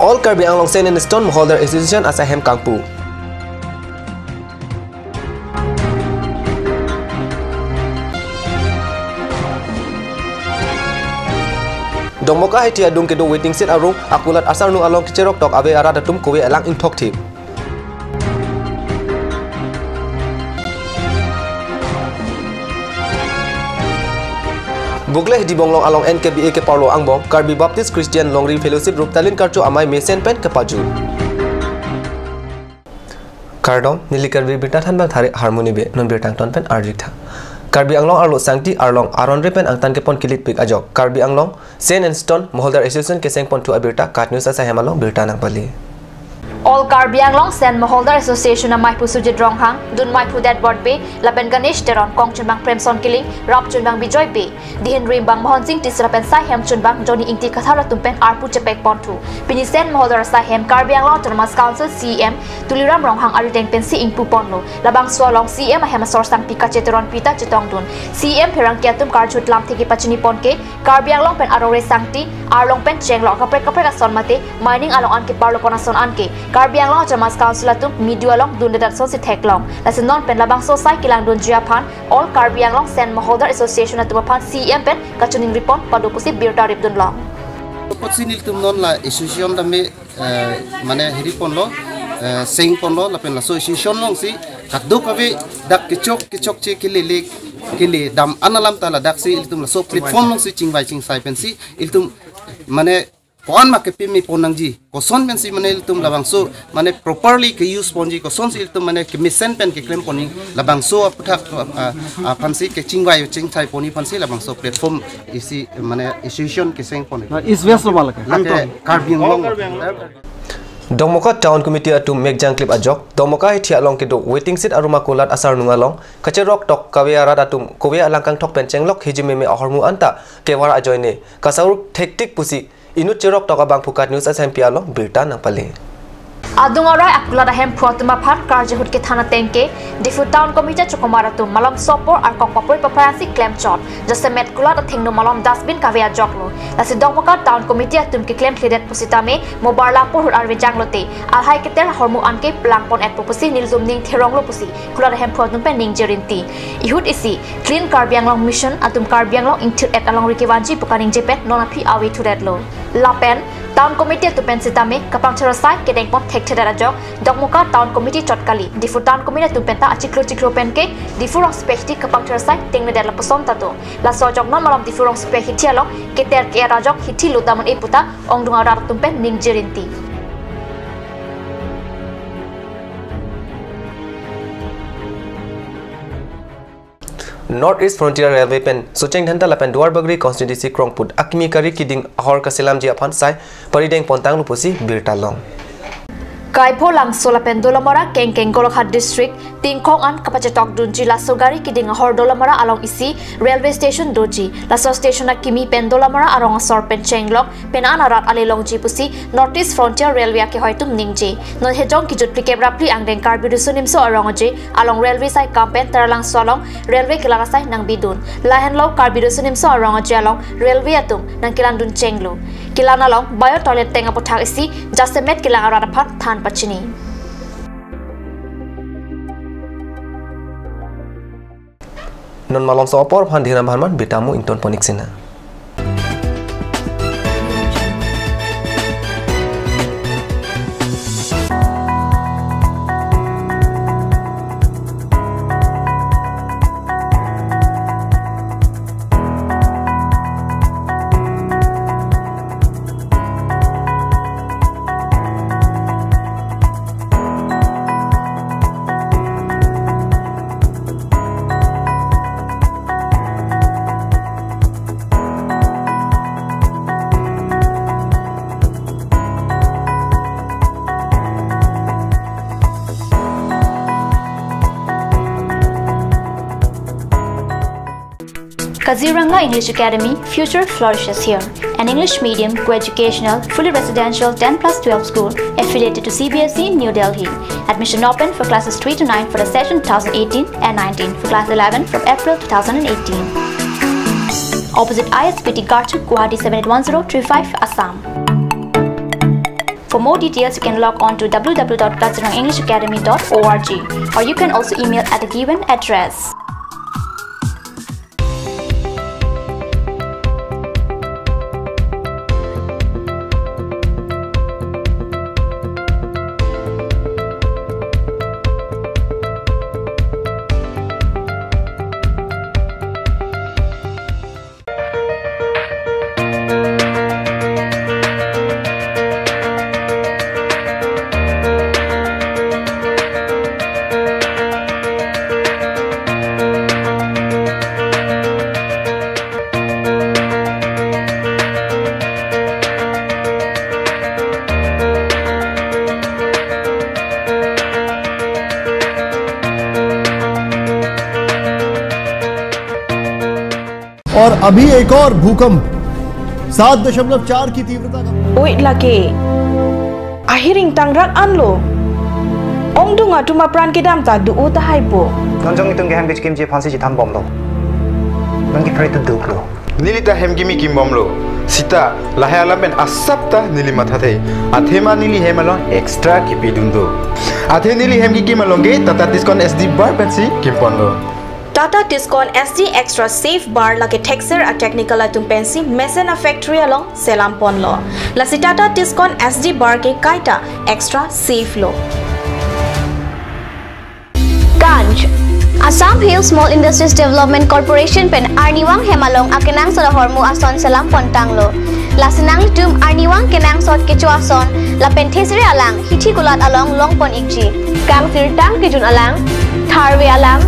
All Karbi Anglong Sand and Stone Holder Association Asahem Kangpu. Dongmoka Haiti adung kedung waiting set arung akulat asar nu along kicerok tok abe ara datum kowe alang intok tip. Bugleh di bonglong along NKBA ke Paulo Angbong Karbi Baptist Christian Longri Fellowship Ruptalin Karcho amai mesen pen ke paju. Kardom nili Karbi bita than bang thari harmoni be non birtang ton pen arjik tha. Karbi Anglong arlo sangti arlong aron repen angtan ke pon kilit pik ajok. Karbi Anglong Sand and Stone Moholder Association ke seng pon tu abirta katnews asa hemalong birta nang pali. All Karbi Anglong Sand Moholder Association na Maipu Sujit Ronghang, Dun Maipu Dead Board Bay, Laben Ganesh Teron, Kong Chunbang Premson Killing, Rob Chunbang Bijoy Bay, Dihin Rimbang Mohon Sing Tisrapen Sahem Chunbang, Johnny Ingti Kathara Tumpen Arpu Chepek Pontu, Pini Sand Moholder Sahem, Karbi Anglong Autonomous Council CM, Tuliram Ronghang Ariteng Pensi Ingpu Ponlo, Labang Swalong CM Ahemasor Sang Pika Cheteron Pita Chetong Dun, CM Perang Kiatum Karchut Lam Teki Pachini Ponke, Karbi Anglong Pen Arore Sangti, Arlong Pen Chenglong Kaprek Ason Mate, Mining Along Anke Parlo Ponason Anke, Karbi Anglong Autonomous Council atum media long dun dedat so si theklong lasin non pen labang so sai kilang dun jiaphan All Karbi Anglong Sand Moholder Association atum aphan CM pen kachuning report padupusi birta rip dun long potsinil tum non la association dame mane hiripon lo sing pon lo la pen la association long si kaddo kabe dak kichok che kile dam analam tala dak si iltum la so platform long si chingbai ching sai pen si iltum mane Kuan makepi mi ponang ji, koson men si manel tum labang so, mane properly ke use ponji koson si tum mane ke misen pen ke claim poni labang so aputak pansi ke chingwai chingthai poni pansi labang so platform isi mane institution ke seng poni. Is west lomal ke. Karbi Anglong. Dongmoka Town Committee atum megjang clip ajok. Dongmoka hitia long kedo waiting set aruma kolat asar nungalong. Kacerok tok kawiara datum kowe alangkang tok penceng lok hijimeme ahormu anta kewara ajoine. Kasaur tektik pusi Inut cerok toka bang pukat news SMP along birta nang pali. Adungarai akulat ahem protuma phan karjehut ke thana tengke Difu Town Committee chokomaratum malam sopor ar kokpapoi paparasi claim chot jase met kulat athingno malam dustbin kavya joklo lasi Dongmoka Town Committee atum ke claim kledet pusitame mobarla por ar vejanglote alhai keter hormu anke plangpon et pusi niljum ning theronglo pusi kulat ahem protum pen ning jerinti ihut isi clean Karbi Anglong mission atum Karbi Anglong intir et along rikiwanji pukaning jepet nonapi awi tudetlo lapen Town Committee tu pensitame kapang cerasai kedeng pon thek thedara jok Dongmoka Town Committee chotkali Difu Town Committee tu penta achiklo penke Difu rong spehti kapang cerasai tengne dela poson tato la sojok non malam Difu rong spehti tialo keter ke rajok hiti lutaman eputa ong dunga rar tumpen ning jerinti North East Frontier Railway pen sucheng dhanta lapen duar bagri constituency krongput akimi kari kiding ahor kaselam ji aphan sai parideng pontang lupusi birta long Kaipho lang solapen dolamara kengkeng Golokhat district tingkong an kapachetok dunji la sogari kiding ahor dolamara along isi railway station doji la so station na kimi pen dolamara arong asor pen chenglok pen anarat alelong ji pusi North East Frontier Railway ke hoitum ningji non hejong kijut prikebrapli angdeng karbi dusunim so arong je along railway sai kampen taralang solong railway kilara sai nang bidun lahen lo karbi dusunim so arong je along railway atum nang kilandun chenglo kilana long bio toilet tenga pothak isi jasemet kilang arada phat than pachini non malong sopor phan dhina bhanman bitamu inton poniksina Kaziranga English Academy, future flourishes here. An English medium, co-educational, fully residential 10+12 school affiliated to CBSE New Delhi. Admission open for classes 3 to 9 for the session 2018 and 19 for class 11 from April 2018. Opposite ISPT Garchuk, Guwahati 781035, Assam. For more details, you can log on to www.kazirang-englishacademy.org or you can also email at the given address. और अभी एक और भूकंप 7.4 की तीव्रता का Wait lagi. Ahiring tangrak anlo. Ong dunga tuma pran kedam ta du uta haibo. Nonjong itong geham bich kim je phansi ji tham bom lo. Nongi pray to duk lo. Nilita hem gimi kim bom lo. Sita lahaya ben asapta nili matha the. Athema nili hemalon extra kipi dundo. Athe nili hem gi kimalonge Tata Tiscon SD bar pensi kim pon lo. Tata Tiscon SD Extra Safe Bar lagi texture a technical atum pensi Mesena Factory along Selam pon lo. Lasi Tata Tiscon SD Bar ke kaita extra safe lo. Ganj Assam Hill Small Industries Development Corporation pen Arniwang Hemalong akenang sa hormu ason Selam pontang lo. Lasinang litum Arniwang kenang sot kecu ason la pentesiri alang hiti kulat along long pon ikji. Kang sirtang kijun alang tharwe alang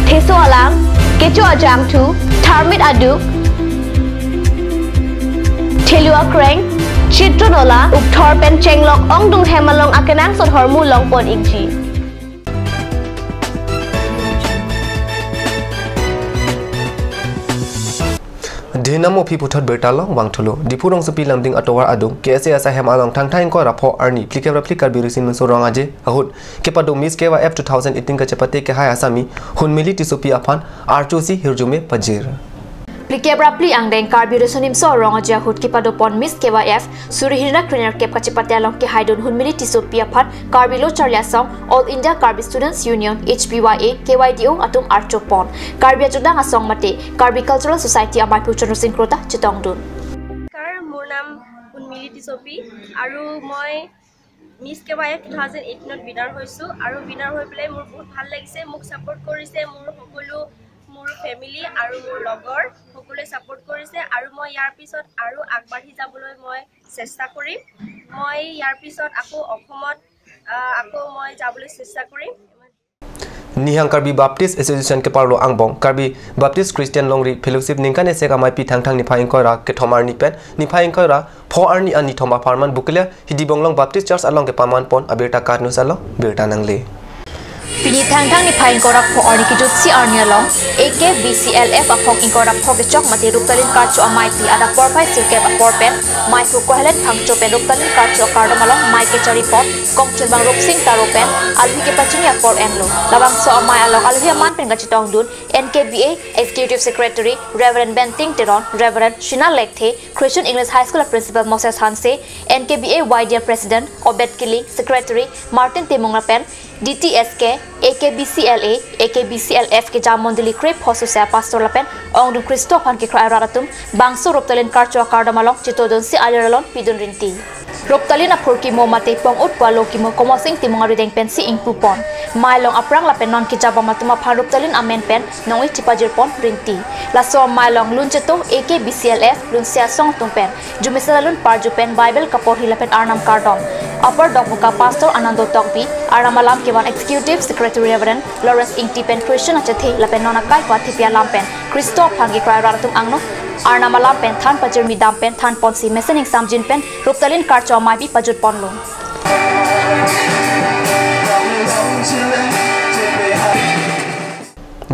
Teso alang, kecho ajam tu, tharmit aduk, telua kreng, chitro dola, ukthor pen chenglok ong dung hemalong akenang sot hormu long pon ikji. Dinamo piputat bertalong wang thulu dipurong sepi lamding atowar adung KSA asa hemalong thangthang ko rapho arni plikar birusin mensorong aje ahut kepado miss kewa F 2018 ka chapate ke hai asami hunmili tisopi afan archosi hirjume pajir Plikebra pli ang deng carburesonim so rong aja hut kipado pon miss kewa F surihirna trainer kep ka chapate along ke haidon hunmili tisopi afan carbilo charlia song All India Carbi Students Union HPYA KYDO atum archo pon carbia judang asong mate Carbi Cultural Society amar future synkrota chitongdun कार मोर नाम उन्मिली टिसोपी आरो মই মিস কেবাই 2018 ত বিনাৰ হৈছো আৰু বিনাৰ হৈ পেলাই মোৰ বহুত ভাল লাগিছে মোক সাপোৰ্ট কৰিছে মোৰ সকলো মোৰ ফ্যামিলি আৰু মোৰ লগৰ সকলোৱে সাপোৰ্ট কৰিছে আৰু মই ইয়াৰ পিছত আৰু আগবাঢ়ি যাবলৈ মই চেষ্টা কৰিম মই ইয়াৰ পিছত আকৌ অসমত আকৌ মই যাবলৈ চেষ্টা কৰিম Nihang Karbi Baptist Association ke parlo angbong Karbi Baptist Christian Longri Fellowship ningkan ese kamai pi thang ni phaing kora ke thomar ni pen ni phaing kora pho arni ani thoma farman bukle hidi bonglong Baptist Church along ke paman pon abeta karnu salo berta nangle Pini thang ni phaing kora pho arni ki jutsi arni along AKBCLF apong ingkora pho ke chok mati ruptalin karchu amai pi ada por phai silke ba por pen mai fu ko helet thang cho pen ruptalin karchu kardom along mai ke chari pot kong chun bang rup sing taro pen albi ke pachunia por enlo labang so amai along albi man pen gachitong dun NKBA Executive Secretary Reverend Benting Teron Reverend Shina Lekthe Christian English High School Principal Moses Hanse NKBA YDR President Obed Killing Secretary Martin Temongra pen DTSK AKBCLA AKBCLF ke jamondili krep hosusa pastor lapen ongdun Christoph han ke kra raratum bangso roptalen karcho kardamalong chitodon si aliralon pidun rinti Roptalin apurki mo mate pong utpalo ki mo komosing timong arideng pen si ingpupon mailong aprang lapen non kijaba matuma phan roptalin amen pen nongoi tipajir pon rinti laso mailong luncheto AKBCLF lunsia song tumpen jumisalun parju pen Bible kapor hilapen arnam kardom upper dogmuka pastor Anando Tokbi aramalam ke one executive secretary Reverend Lawrence Ingtipen Christian achethi lapen nona kai pathi pia lampen Christoph hangi krai ratum angno Arnamalam pen than pajir midam pen than ponsi mesening samjin pen ruptalin karcho mai bi pajut ponlo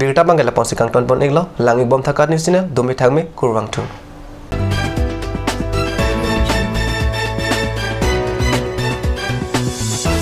Birta bangela ponsi kang ton pon eglo langi bom thakat news channel domi thangme kurwang thu